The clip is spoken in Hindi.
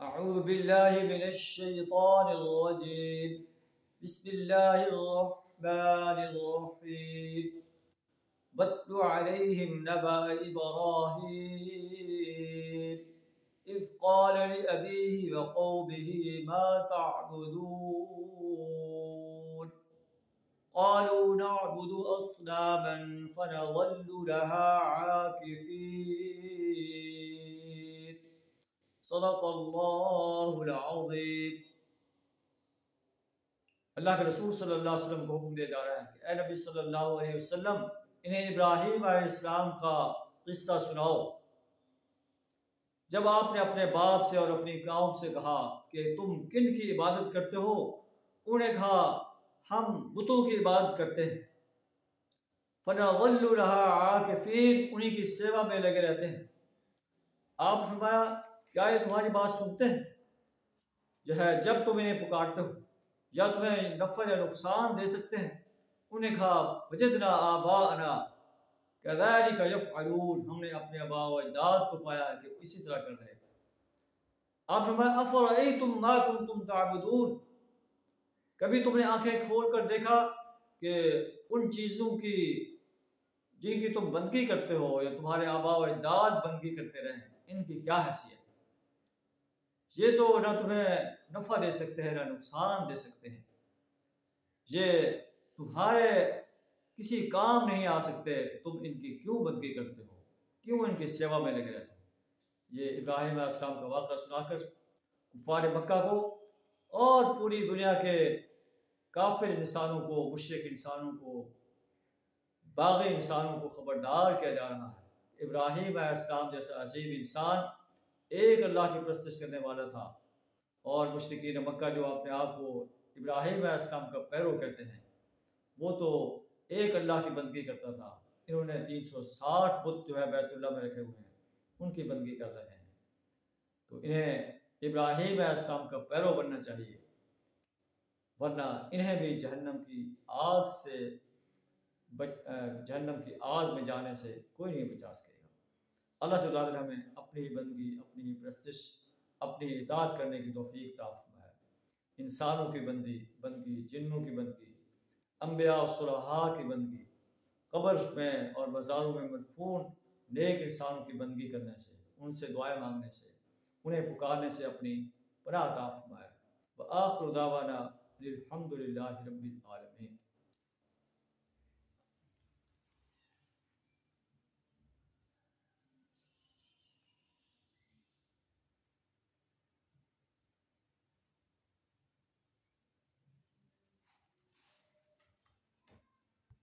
अऊज़ु बिल्लाहि मिनश शैतानिर रजीम। बिस्मिल्लाहिर रहमानिर रहीम। वत्लु अलैहिम नबअ इब्राहीम इज़ क़ाल लिअबीहि व क़ौमिहि मा तअबुदून क़ालू नअबुदु अस्नामन फनज़ल्लु लहा आकिफ़ीन। सदक़ल्लाहुल अज़ीम। अल्लाह के रसूल सल्लल्लाहु अलैहि वसल्लम को हुक्म दिया जा रहा है कि ए नबी सल्लल्लाहु अलैहि वसल्लम, इन्हें इब्राहीम अलैहिस्सलाम का किस्सा सुनाओ। जब आपने अपने बाप से और अपनी कौम से कहा कि तुम किन की इबादत करते हो, उन्हें कहा हम बुतों की इबादत करते हैं। फनज़ल्लु लहा आकिफ़ीन, उन्हीं की सेवा में लगे रहते हैं। आप फरमाया, क्या ये तुम्हारी बात सुनते हैं जो है जब तुम इन्हें पुकारते हो, या तुम्हें नफ़ा या नुकसान दे सकते हैं? उन्हें कहा वजदना आबाअना कज़ालिका यफ़अलून, हमने अपने आबा व अजदाद को पाया कि इसी तरह कर रहे थे। आप फरमाया अफ़रअयतुम मा कुंतुम तअबुदून, कभी तुमने आंखें खोल कर देखा कि उन चीज़ों की जिनकी तुम बंदगी करते हो या तुम्हारे आबा व अजदाद बंदगी करते रहे, इनकी क्या हैसियत? ये तो ना तुम्हें नफ़ा दे सकते हैं ना नुकसान दे सकते हैं, ये तुम्हारे किसी काम नहीं आ सकते, तुम इनकी क्यों बंदगी करते हो, क्यों इनकी सेवा में लगे रहते हो? ये इब्राहीम अलैहिस्सलाम का वाक़ा सुनाकर कुफ़ार मक्का को और पूरी दुनिया के काफिर इंसानों को, मुशरिक इंसानों को, बाग़ी इंसानों को ख़बरदार किया जा रहा है। इब्राहीम अलैहिस्सलाम जैसा अजीम इंसान एक अल्लाह की परस्तिश करने वाला था, और मुशरिकीन मक्का जो अपने आप को इब्राहीम अलैहिस्सलाम का पैरो कहते हैं, वो तो एक अल्लाह की बंदगी करता था। इन्होंने 360 बुत जो है बैतुल्लाह में रखे हुए हैं, उनकी बंदगी कर रहे हैं। तो इन्हें इब्राहीम अलैहिस्सलाम का पैरो बनना चाहिए, वरना इन्हें भी जहन्नम की आग से जहन्नम की आग में जाने से कोई नहीं बचा सकेगा। अल्लाह से दुआ हमें अपनी ही बंदगी, अपनी ही परस्तिश, अपनी इताअत करने की तौफीक अता फरमाए। इंसानों की बंदगी, जिन्नों की बंदगी, अम्बिया और सुलहा की बंदगी, कब्र में और मज़ारों में मदफून नेक इंसानों की बंदगी करने से, उनसे दुआएं मांगने से, उन्हें पुकारने से अपनी पनाह अता फरमाए। व आखिरु दावाना अनिल हम्दुलिल्लाहि रब्बिल आलमीन।